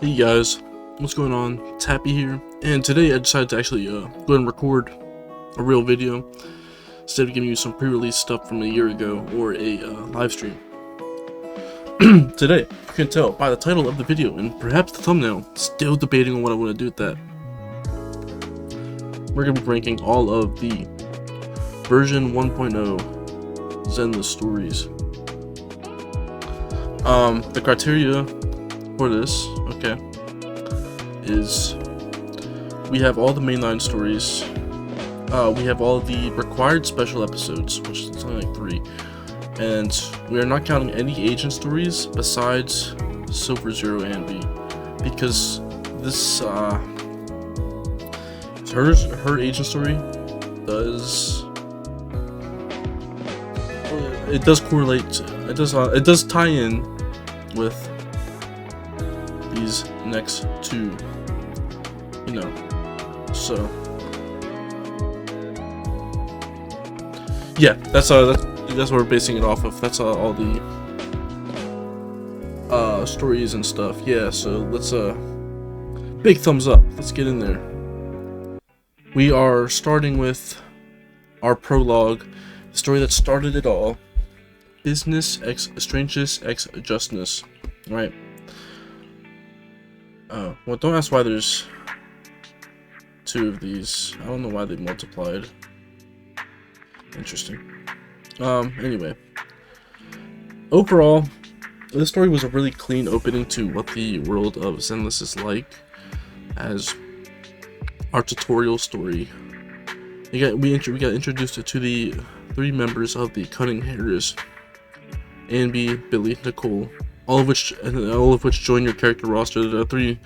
Hey guys, what's going on? It's Happy here, and today I decided to actually go ahead and record a real video instead of giving you some pre-release stuff from a year ago or a live stream. Today, you can tell by the title of the video and perhaps the thumbnail, still debating on what I want to do with that. We're going to be ranking all of the version 1.0 Zenless stories. The criteria for this, okay, is we have all the mainline stories, we have all the required special episodes, which is only like 3, and we are not counting any agent stories besides Silver Zero and B, because this her agent story does correlate, it does tie in with these next two, so yeah, that's what we're basing it off of. That's all the stories and stuff. Yeah, so let's big thumbs up, let's get in there. We are starting with our prologue, the story that started it all, Business X Strangeness X Justness, right? Well, don't ask why there's 2 of these. I don't know why they multiplied. Interesting. Anyway. Overall, this story was a really clean opening to what the world of Zenless is like as our tutorial story. We got introduced to the 3 members of the Cunning Hairs, Anby, Billy, Nicole, all of which join your character roster. There are 3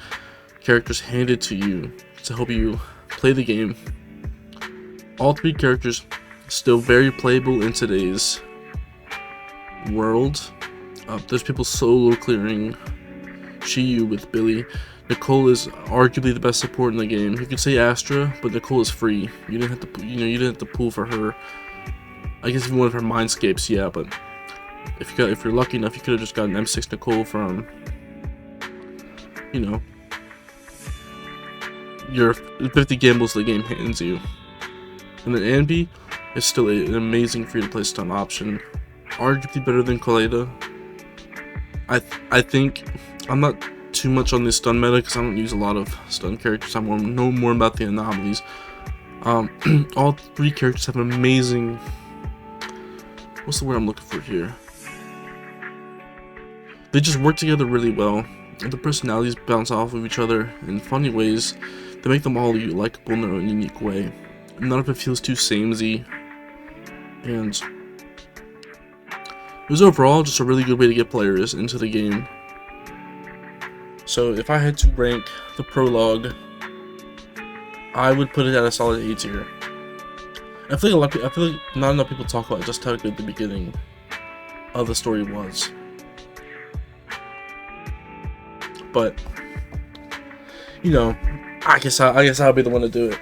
characters handed to you to help you play the game. All 3 characters still very playable in today's world. There's people solo clearing Shiyu with Billy. Nicole is arguably the best support in the game. You could say Astra, but Nicole is free. You didn't have to pull for her. I guess if you wanted her mindscapes, yeah, but if you're lucky enough, you could have just gotten M6 Nicole from, your 50 gambles the game hands you. And then Anby is still an amazing free-to-play stun option, arguably better than Kaleda. I think I'm not too much on the stun meta because I don't use a lot of stun characters. I know more about the anomalies. All 3 characters have an amazing, what's the word I'm looking for here? They just work together really well, and the personalities bounce off of each other in funny ways that make them all likable in their own unique way. None of it feels too samey, and it was overall just a really good way to get players into the game. So if I had to rank the prologue, I would put it at a solid A tier. I feel like not enough people talk about just how good the beginning of the story was. But I guess I'll be the one to do it.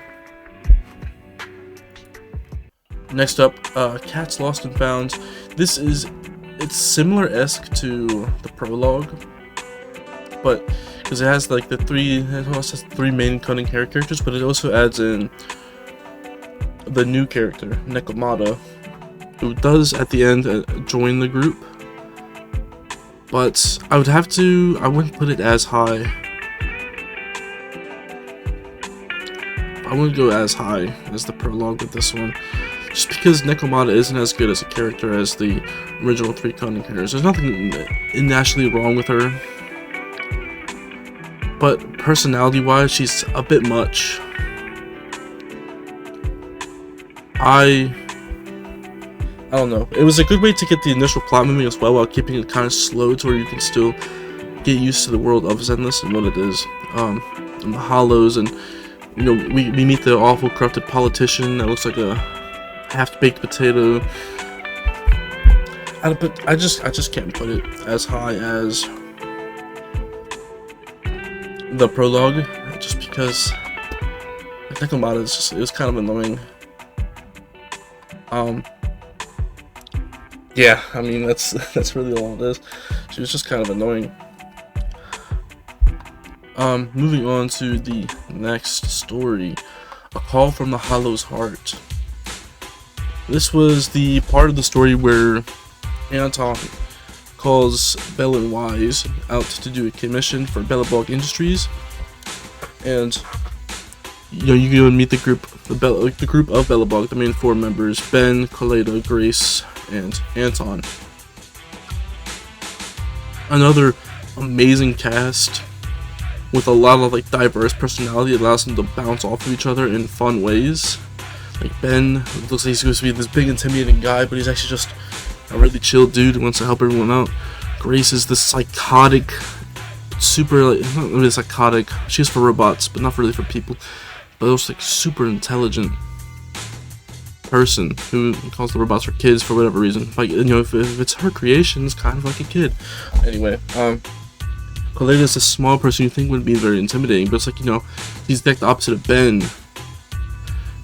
Next up, Cats Lost and Found. It's similar-esque to the prologue, but because it has like it also has 3 main Cunning Hair characters, but it also adds in the new character Nekomata, who does at the end join the group. But I wouldn't put it as high. I wouldn't go as high as the prologue with this one, just because Nekomata isn't as good as a character as the original 3 Cunning Hairs. There's nothing naturally wrong with her, but personality-wise, she's a bit much. I don't know. It was a good way to get the initial plot moving as well, while keeping it kind of slow to where you can still get used to the world of Zenless and what it is. And the hollows, and we meet the awful corrupted politician that looks like a half-baked potato. I just can't put it as high as the prologue, just because Nekomata it was kind of annoying. Yeah, I mean, that's really all it is. She was just kind of annoying. Moving on to the next story, A Call from the Hollow's Heart. This was the part of the story where Anton calls Bell and Wise out to do a commission for Belobog Industries, and you go and meet the group of Belobog, the main 4 members: Ben, Coleta, Grace, and Anton. Another amazing cast with a lot of like diverse personality. It allows them to bounce off of each other in fun ways. Like Ben looks like he's supposed to be this big intimidating guy, but he's actually just a really chill dude who wants to help everyone out. Grace is this psychotic, super, like, not really psychotic, she's for robots, but not really for people, but also like super intelligent person who calls the robots her kids for whatever reason. Like, you know, if it's her creation, it's kind of like a kid. Anyway, Coleta is a small person you think would be very intimidating, but it's like, you know, he's like the opposite of Ben,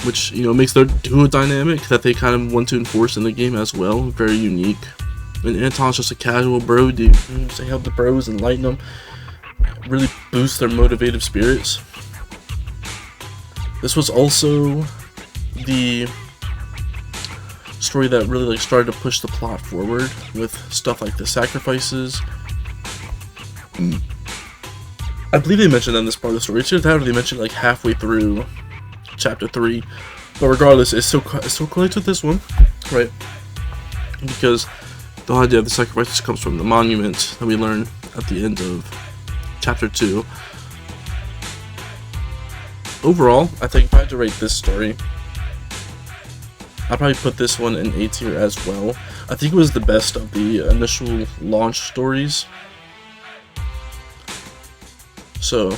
which, you know, makes their duo dynamic that they kind of want to enforce in the game as well very unique. And Anton's just a casual bro dude. They help the bros, enlighten them, really boost their motivative spirits. This was also the story that really like started to push the plot forward with stuff like the sacrifices. I believe they mentioned that in this part of the story. It's just how they mentioned like halfway through chapter 3, but regardless, it's still connected with this one, right? Because the whole idea of the sacrifices comes from the monument that we learn at the end of chapter 2. Overall, I think if I had to rate this story, I'd probably put this one in A tier as well. I think it was the best of the initial launch stories. So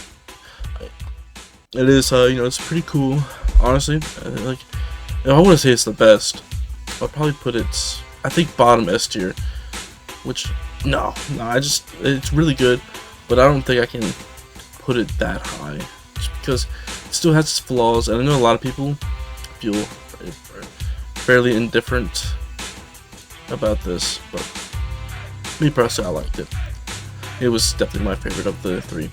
it is, you know, it's pretty cool. Honestly, like, if I want to say it's the best, I'll probably put it, I think, bottom S tier. Which, no, it's really good, but I don't think I can put it that high, just because it still has its flaws, and I know a lot of people feel fairly indifferent about this, but me personally, I liked it. It was definitely my favorite of the 3.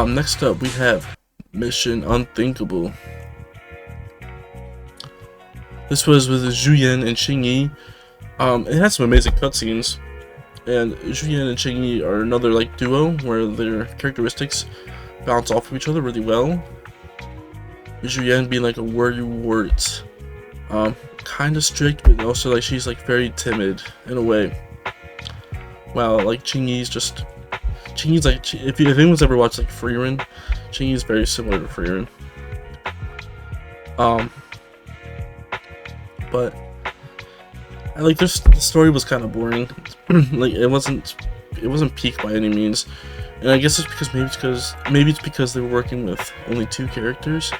Next up, we have Mission Unthinkable. This was with Zhuyan and Qingyi. It has some amazing cutscenes, and Zhuyan and Qingyi are another like duo where their characteristics bounce off of each other really well. Zhuyan being like a worrywart, kind of strict, but also like she's like very timid in a way. While like Qingyi's like, if anyone's ever watched like Freerun, Qingyi's very similar to Freerun. But I like the story was kind of boring. Like it wasn't peak by any means, and I guess it's maybe it's because they were working with only 2 characters,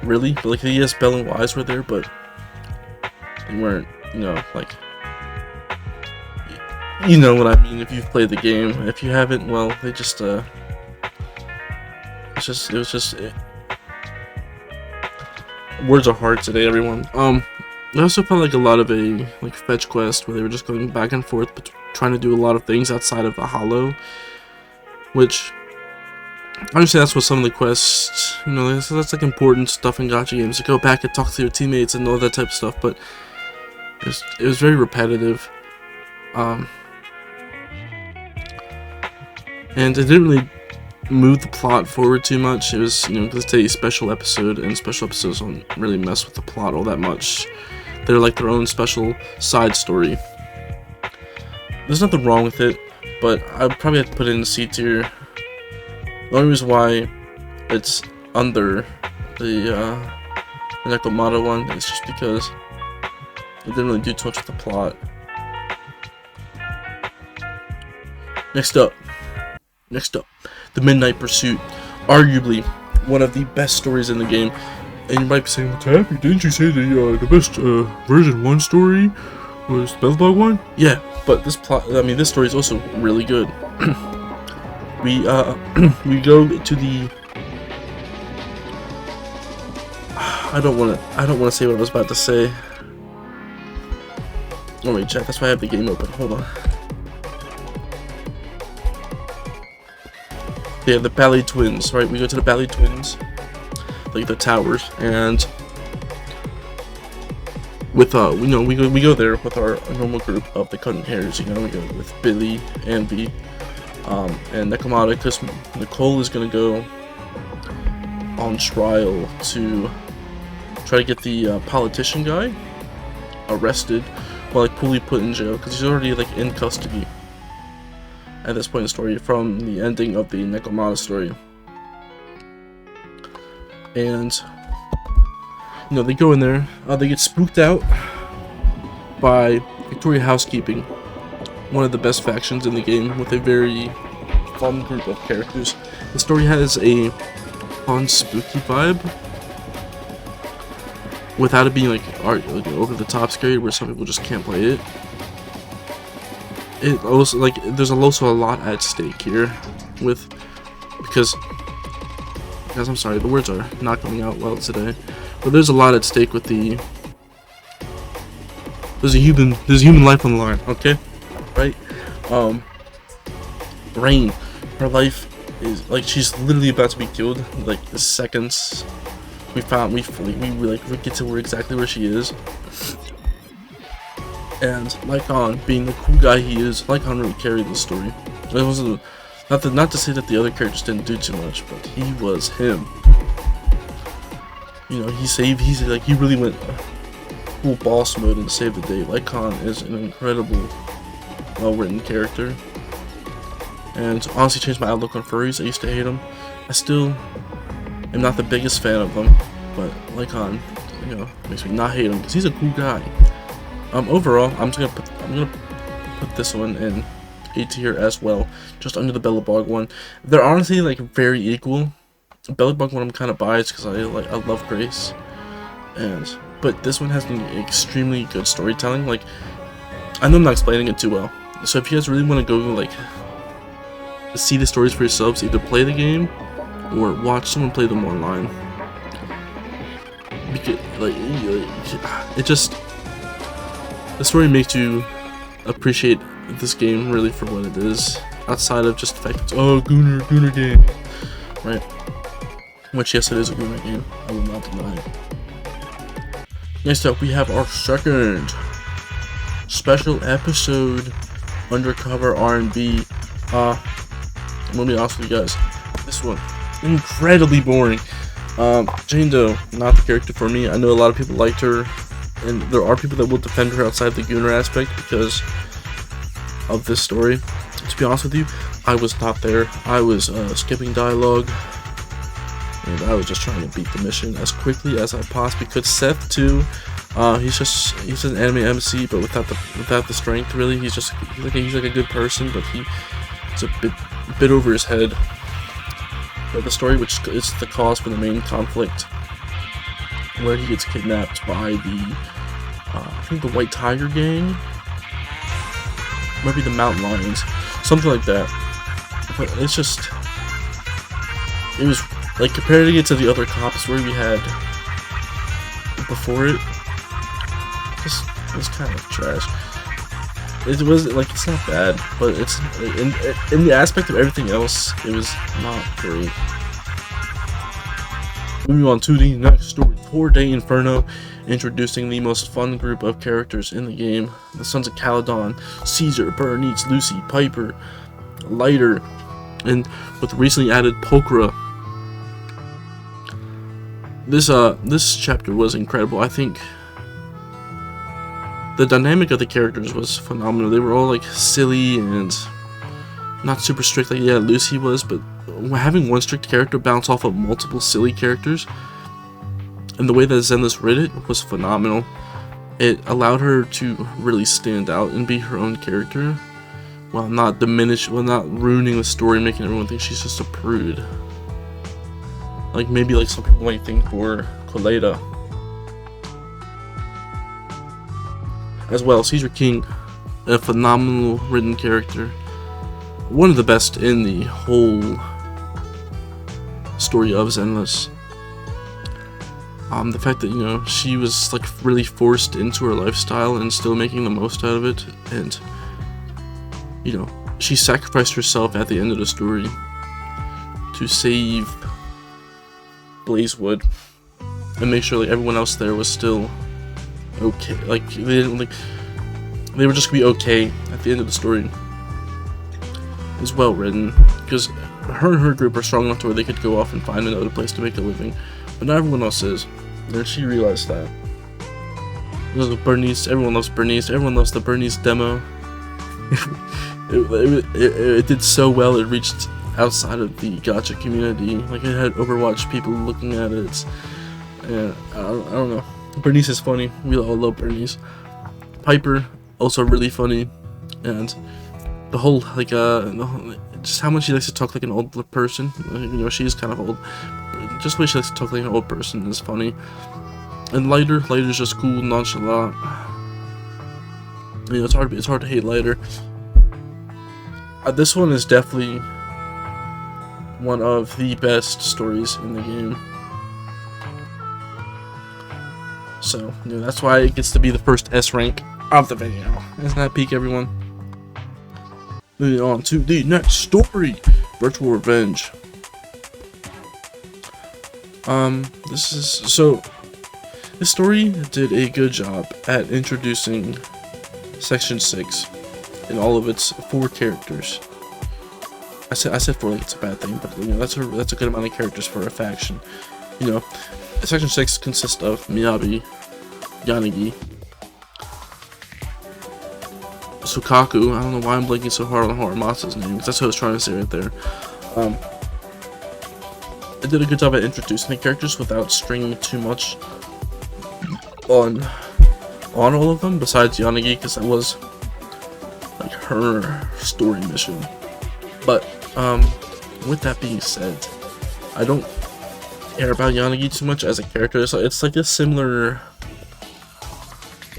really. But like, yes, Bell and Wise were there, but they weren't, you know, like, you know what I mean if you've played the game. If you haven't, well, they just it was just words are hard today, everyone. I also felt like a lot of a like fetch quest where they were just going back and forth, but trying to do a lot of things outside of the Hollow, which I understand that's what some of the quests, you know, that's like important stuff in gacha games, to go back and talk to your teammates and all that type of stuff, but it was very repetitive, and it didn't really move the plot forward too much. It was, you know, because it's a special episode, and special episodes don't really mess with the plot all that much. They're like their own special side story. There's nothing wrong with it, but I'd probably have to put it in C tier. The only reason why it's under the Undercover one is just because it didn't really do too much with the plot. Next up, The Midnight Pursuit, arguably one of the best stories in the game. And you might be saying, well, Taffy, didn't you say the best version 1 story was the Belobog one? Yeah, but this story is also really good. we go to the, I don't want to say what I was about to say. Oh wait, chat, that's why I have the game open. Hold on. Yeah, the ballet twins, right? We go to the ballet twins, like the towers, and with we go there with our normal group of the cutting hairs. You know, we go with Billy, Envy, and Nakamata, because Nicole is gonna go on trial to try to get the politician guy arrested, or like fully put in jail, because he's already like in custody at this point in the story from the ending of the Nakamata story. And you know, they go in there, they get spooked out by Victoria Housekeeping, one of the best factions in the game, with a very fun group of characters. The story has a fun, spooky vibe, without it being like over the top scary, where some people just can't play it. It also, like, there's also a lot at stake here, because I'm sorry, the words are not coming out well today, but there's a lot at stake with there's a human life on the line, okay, right? Rain, her life is like, she's literally about to be killed, like the seconds we get to exactly where she is. And Lycon, being the cool guy he is, Lycon really carried the story. It wasn't not to say that the other characters didn't do too much, but he was him. You know, he really went full boss mode and saved the day. Lycon is an incredible, well-written character, and honestly changed my outlook on furries. I used to hate them. I still am not the biggest fan of them, but Lycon, you know, makes me not hate him because he's a cool guy. Overall, I'm gonna put this one in A tier as well, just under the Belobog one. They're honestly like very equal. Belobog one I'm kind of biased because I love Grace, but this one has been extremely good storytelling. Like, I know I'm not explaining it too well, so if you guys really want to go like see the stories for yourselves, either play the game or watch someone play them online. Because the story makes you appreciate this game really for what it is, outside of just the fact that it's, Gooner game, right? Which, yes, it is a Gooner game, I will not deny. Next up, we have our second special episode, Undercover RB. I'm gonna be honest with you guys, this one, incredibly boring. Jane Doe, not the character for me. I know a lot of people liked her, and there are people that will defend her outside the Gooner aspect because of this story. To be honest with you, I was not there. I was skipping dialogue, and I was just trying to beat the mission as quickly as I possibly could. Seth too, he's an anime MC, but without the strength really. He's like a good person, but he's a bit over his head. But the story, which is the cause for the main conflict, where he gets kidnapped by the I think the White Tiger gang, maybe the Mountain Lions, something like that. But it was like, comparing it to the other cop story we had before it, it's kind of trash. It was like, it's not bad, but it's in the aspect of everything else, it was not great. Moving on to the next story, 4-Day Inferno, introducing the most fun group of characters in the game: the Sons of Caledon, Caesar, Bernice, Lucy, Piper, Lighter, and with recently added Pokra. This chapter was incredible. I think the dynamic of the characters was phenomenal. They were all like silly and not super strict like, yeah, Lucy was, but having one strict character bounce off of multiple silly characters, and the way that Zenless wrote it was phenomenal. It allowed her to really stand out and be her own character, while not ruining the story, making everyone think she's just a prude. Like maybe like some people might think for Coleta. As well, Caesar King, a phenomenal written character, one of the best in the whole story of Zenless. The fact that, you know, she was like really forced into her lifestyle and still making the most out of it, and, you know, she sacrificed herself at the end of the story to save Blazewood and make sure like everyone else there was still okay. Like they didn't like they were just gonna be okay at the end of the story. It's well written because her and her group are strong enough to where they could go off and find another place to make a living, but not everyone else is. And she realized that. Bernice, everyone loves Bernice. Everyone loves the Bernice demo. It did so well. It reached outside of the gacha community. Like it had Overwatch people looking at it. And I don't know. Bernice is funny. We all love Bernice. Piper also really funny, and the whole like just how much she likes to talk like an old person. You know, she's kind of old. Just the way she likes to talk like an old person is funny. And Lighter's just cool, nonchalant. You know, it's hard to hate Lighter. This one is definitely one of the best stories in the game. So, you know, that's why it gets to be the first S rank of the video. Isn't that peak, everyone? Moving on to the next story, Virtual Revenge. This story did a good job at introducing Section 6 and all of its 4 characters. I said 4 like it's a bad thing, but you know that's a good amount of characters for a faction. You know, Section 6 consists of Miyabi, Yanagi, Sukaku. I don't know why I'm blanking so hard on Horimasa's name, because that's what I was trying to say right there. I did a good job at introducing the characters without stringing too much on all of them, besides Yanagi, because that was like her story mission. But with that being said, I don't care about Yanagi too much as a character. So it's like a similar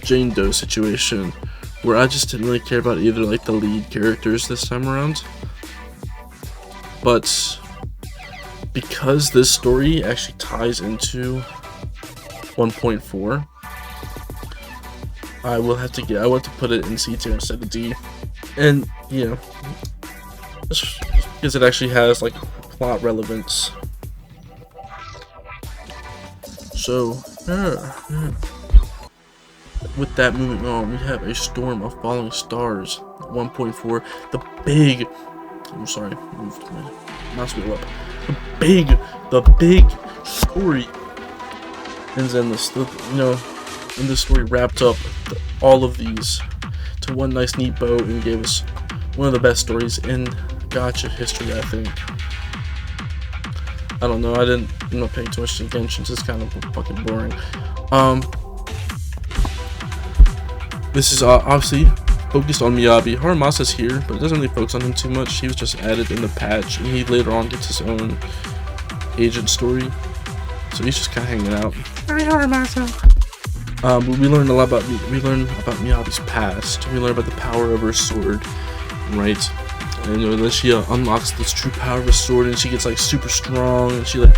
Jane Doe situation where I just didn't really care about either like the lead characters this time around. But because this story actually ties into 1.4, I want to put it in C tier instead of D. And you know, just because it actually has like plot relevance. So with that, moving on, we have a storm of falling stars. 1.4, I'm sorry, moved my mouse wheel up. The big story in Zenless. You know, and this story wrapped up all of these to one nice neat bow and gave us one of the best stories in gacha history, I think. I don't know, I'm not paying too much attention, it's kind of fucking boring. This is obviously focused on Miyabi. Horimasa's here, but it doesn't really focus on him too much. He was just added in the patch, and he later on gets his own agent story. So he's just kind of hanging out. Hi, Horimasa. But we learn about Miyabi's past. We learn about the power of her sword, right? And you know, then she unlocks this true power of her sword, and she gets like super strong, and she like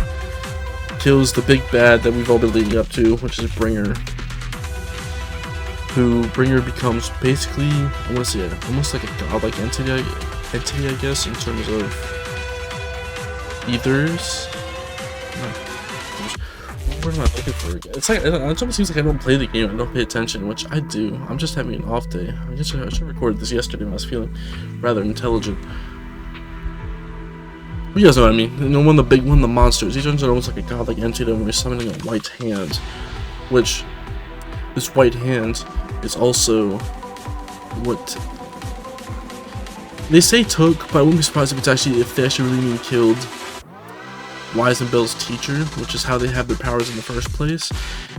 kills the big bad that we've all been leading up to, which is Bringer. Bringer becomes basically, I want to say, almost like a godlike entity, I guess, in terms of ethers. What am I looking for again? It's like, it almost seems like I don't play the game, I don't pay attention, which I do. I'm just having an off day. I guess I should have recorded this yesterday when I was feeling rather intelligent. You guys know what I mean. You know, one of the monsters, he turns out almost like a godlike entity when we're summoning a white hand, which this white hand is also what they say took, but I wouldn't be surprised if they actually really mean killed Wise and Bill's teacher, which is how they have their powers in the first place.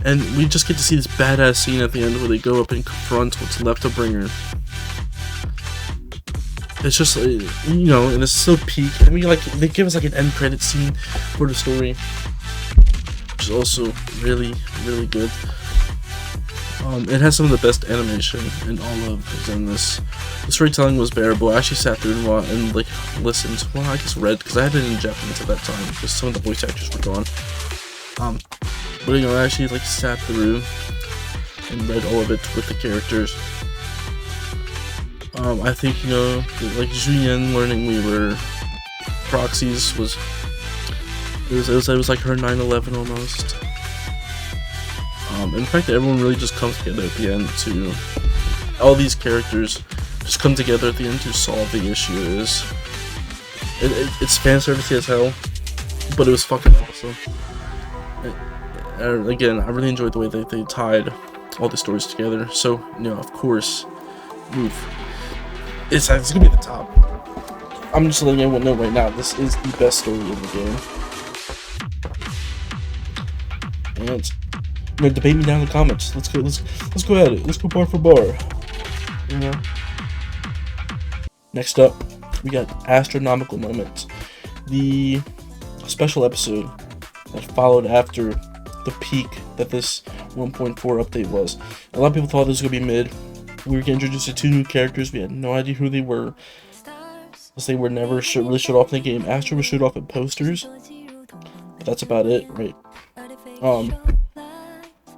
And we just get to see this badass scene at the end where they go up and confront what's left of Bringer. It's just, you know, and it's so peak. I mean, like, they give us like an end credit scene for the story, which is also really, really good. It has some of the best animation in all of Zenless. The storytelling was bearable. I actually sat through and like listened. Well, I guess read, because I had it in Japanese at that time because some of the voice actors were gone. But you know, I actually like sat through and read all of it with the characters. I think, you know, like Julian learning we were proxies was It was like her 9/11 almost. In fact, everyone really just comes together at the end to, all these characters just come together at the end to solve the issue. It's fan service as hell, but it was fucking awesome. Again, I really enjoyed the way that they tied all the stories together. So, you know, of course, it's gonna be at the top. I'm just letting everyone know right now, this is the best story in the game. And you know, debate me down in the comments. Let's go at it. Let's go bar for bar. You know. Next up, we got Astronomical Moments, the special episode that followed after the peak that this 1.4 update was. A lot of people thought this was gonna be mid. We were getting introduced to 2 new characters. We had no idea who they were, because they were never really showed off in the game. Astro was showed off in posters, but that's about it, right?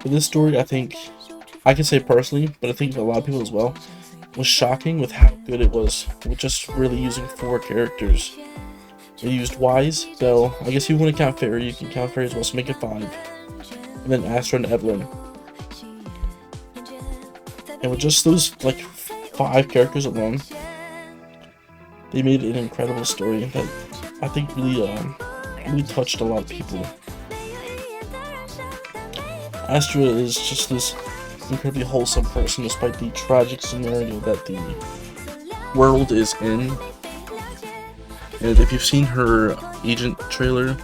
For this story, I think, I can say personally, but I think a lot of people as well, was shocking with how good it was, with just really using 4 characters. They used Wise, Belle, I guess if you want to count Fairy, you can count Fairy as well, so make it 5. And then Astra and Evelyn. And with just those, like, 5 characters alone, they made an incredible story that I think really touched a lot of people. Astra is just this incredibly wholesome person despite the tragic scenario that the world is in. And if you've seen her Agent trailer,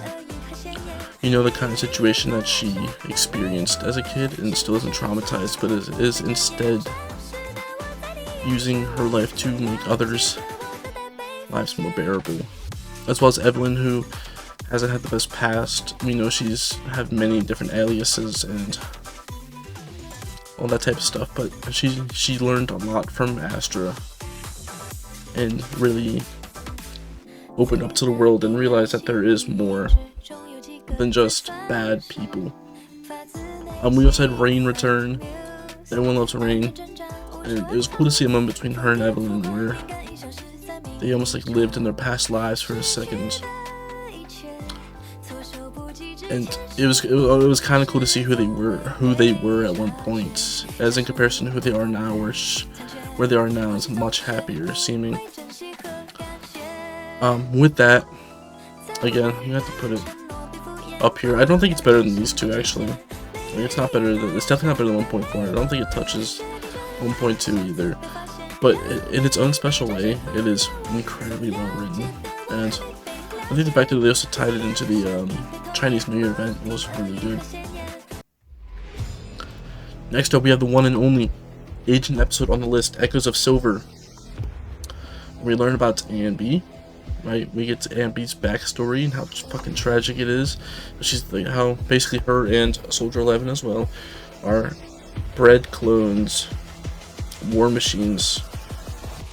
you know the kind of situation that she experienced as a kid and still isn't traumatized, but is instead using her life to make others' lives more bearable. As well as Evelyn, who hasn't had the best past. We know she's had many different aliases and all that type of stuff, but she learned a lot from Astra and really opened up to the world and realized that there is more than just bad people. We also had Rain return. Everyone loves Rain, and it was cool to see a moment between her and Evelyn where they almost like lived in their past lives for a second. And it was kind of cool to see who they were at one point, as in comparison to who they are now, where they are now is much happier seeming. With that, again, you have to put it up here. I don't think it's better than these 2 actually. Like, it's definitely not better than 1.4. I don't think it touches 1.2 either. But in its own special way, it is incredibly well written, and I think the fact that they also tied it into the Chinese New Year event was really good. Next up, we have the one and only Agent episode on the list, Echoes of Silver. We learn about A&B, right? We get to A&B's backstory and how fucking tragic it is. How basically her and Soldier 11 as well are bred clones, war machines.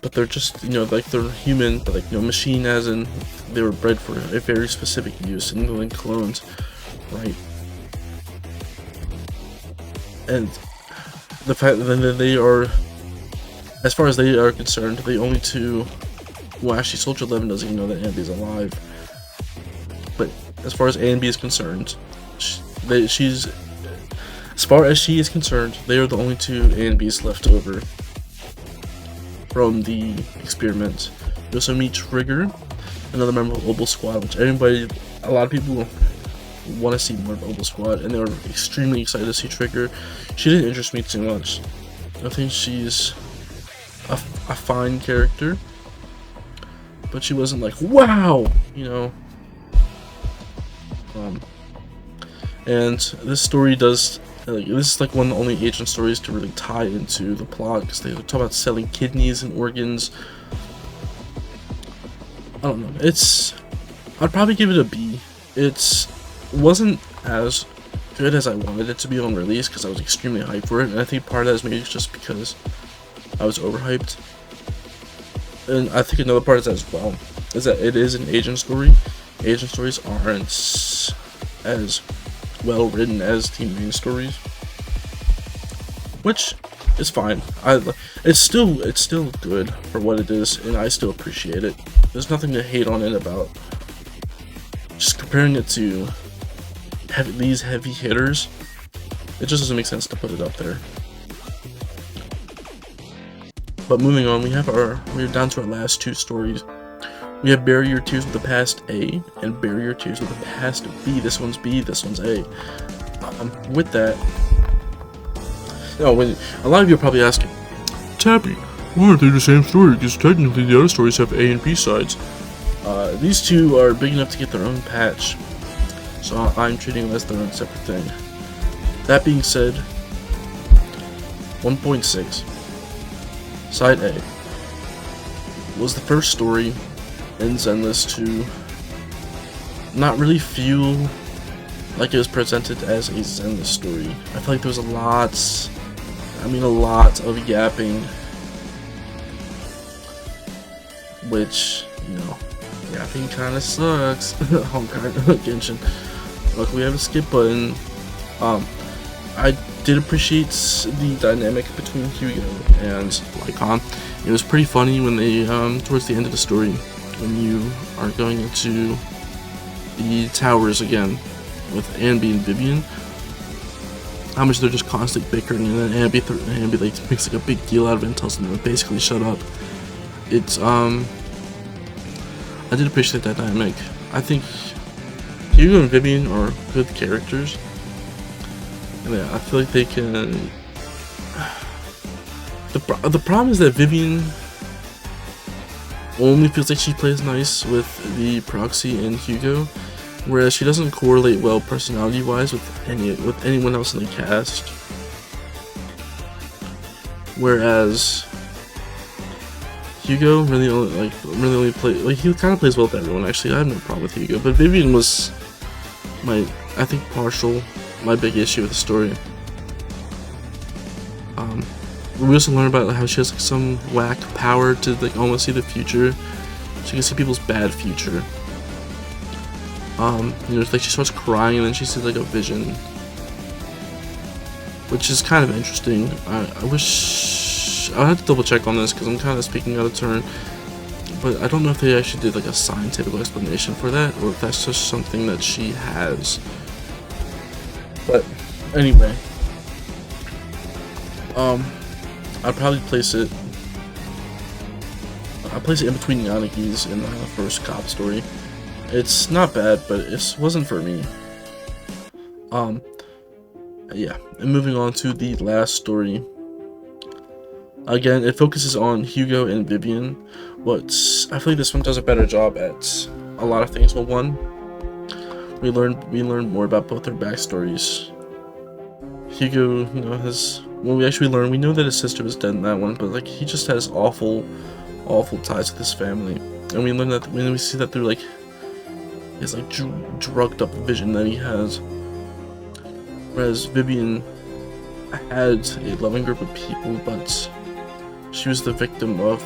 But they're just, you know, like they're human, but like, you know, machine as in they were bred for a very specific use, and like clones, right? And the fact that they are, as far as they are concerned, the only 2, well actually Soldier 11 doesn't even know that A&B is alive, but as far as A&B is concerned, she's, as far as she is concerned, they are the only 2 A&Bs left over from the experiment. You also meet Trigger, another member of Obel Squad, which a lot of people want to see more of Obel Squad, and they were extremely excited to see Trigger. She didn't interest me too much. I think she's a fine character, but she wasn't like, wow, you know. And this story does, this is like one of the only Agent stories to really tie into the plot, because they talk about selling kidneys and organs. I don't know. I'd probably give it a B. It wasn't as good as I wanted it to be on release, because I was extremely hyped for it, and I think part of that is maybe just because I was overhyped. And I think another part is that as well, is that it is an Agent story. Agent stories aren't as well written as the main stories, which is fine. It's still good for what it is, and I still appreciate it. There's nothing to hate on it about. just comparing it to these heavy hitters, it just doesn't make sense to put it up there. But moving on, we're down to our last two stories. We have Bury Your Tears with the Past A and Bury Your Tears with the Past B. This one's B, this one's A. With that, when a lot of you are probably asking, Tappy, why aren't they the same story? Because technically the other stories have A and B sides. These two are big enough to get their own patch, so I'm treating them as their own separate thing. That being said, 1.6 Side A was the first story in Zenless to not really feel like it was presented as a Zenless story. I feel like there was a lot of yapping, which, yapping kind of sucks. Genshin. Look, we have a skip button. I did appreciate the dynamic between Hugo and Lycon. It was pretty funny when they, towards the end of the story, when you are going into the towers again with Ambi and Vivian, how much they're just constantly bickering, and then Ambi like makes like a big deal out of it and tells them to basically shut up. It's I did appreciate that dynamic. I think Hugo and Vivian are good characters. Yeah, I feel like they can. The problem is that Vivian only feels like she plays nice with the Proxy and Hugo, whereas she doesn't correlate well personality-wise with anyone else in the cast. Whereas Hugo really only plays, like, he kind of plays well with everyone. Actually, I have no problem with Hugo, but Vivian was my big issue with the story. We also learn about how she has like some whack power to like almost see the future. She can see people's bad future. It's like she starts crying and then she sees like a vision, which is kind of interesting. I wish I'll have to double check on this because I'm kind of speaking out of turn. But I don't know if they actually did like a scientific explanation for that, or if that's just something that she has. But anyway, I'd probably place it. I'll place it in between Yanagi's and the first cop story. It's not bad, but it wasn't for me. Yeah. And moving on to the last story. Again, it focuses on Hugo and Vivian, but I feel like this one does a better job at a lot of things. Well, one, we learn more about both their backstories. Hugo, we know that his sister was dead in that one, but like he just has awful ties with his family, and we learn that when we see that through like his like drugged up vision that he has. Whereas Vivian had a loving group of people, but she was the victim of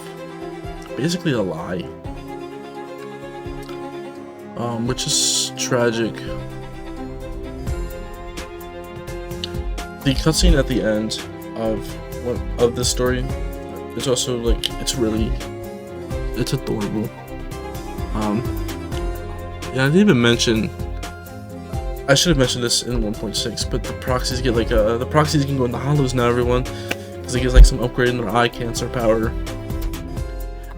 basically a lie, which is tragic. The cutscene at the end of this story is also like it's adorable. Yeah, I didn't even mention. I should have mentioned this in 1.6, but the proxies get like the proxies can go into hollows now, everyone, because it gets like some upgrade in their eye cancer power,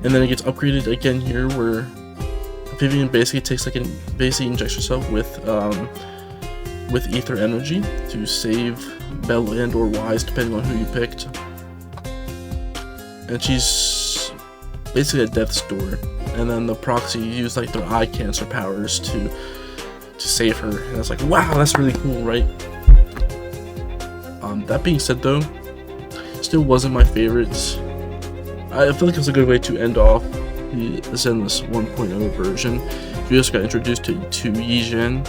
and then it gets upgraded again here where Vivian basically injects herself with ether energy to save Belle and or Wise, depending on who you picked. And she's basically at death's door. And then the proxy used like their eye cancer powers to save her. And it's like, wow, that's really cool, right? That being said, though, still wasn't my favorite. I feel like it's a good way to end off the Zenless 1.0 version. We just got introduced to Yi Zhen,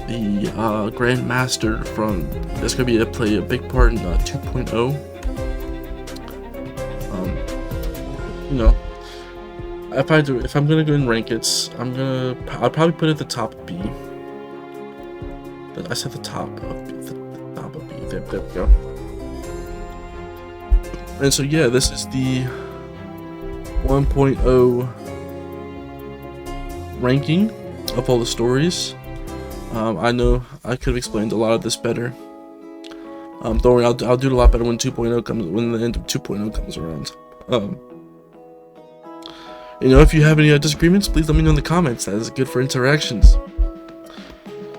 the Grand Master that's going to play a big part in 2.0. If I'm gonna go and rank it, I'll probably put it at the top of B. I said the top of B. The top of B. There we go. And so yeah, this is the 1.0 ranking of all the stories. I know I could have explained a lot of this better. Don't worry, I'll do it a lot better when 2.0 comes, when the end of 2.0 comes around. You know, if you have any disagreements, please let me know in the comments. That is good for interactions.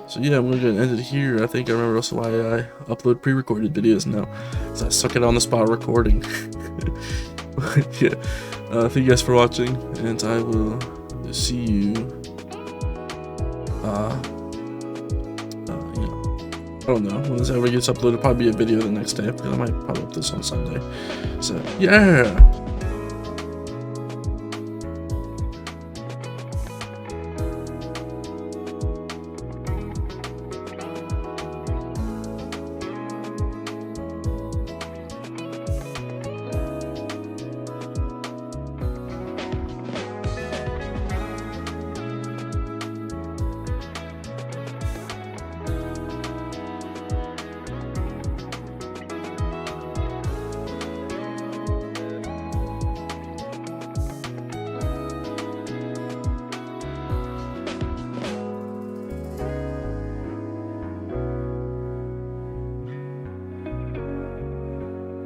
So yeah, I'm going to end it here. I think I remember also why I upload pre-recorded videos now, so I suck it on the spot recording. Yeah, thank you guys for watching, and I will see you. You know, I don't know when this ever gets uploaded. Probably be a video the next day, because I might probably upload this on Sunday. So yeah.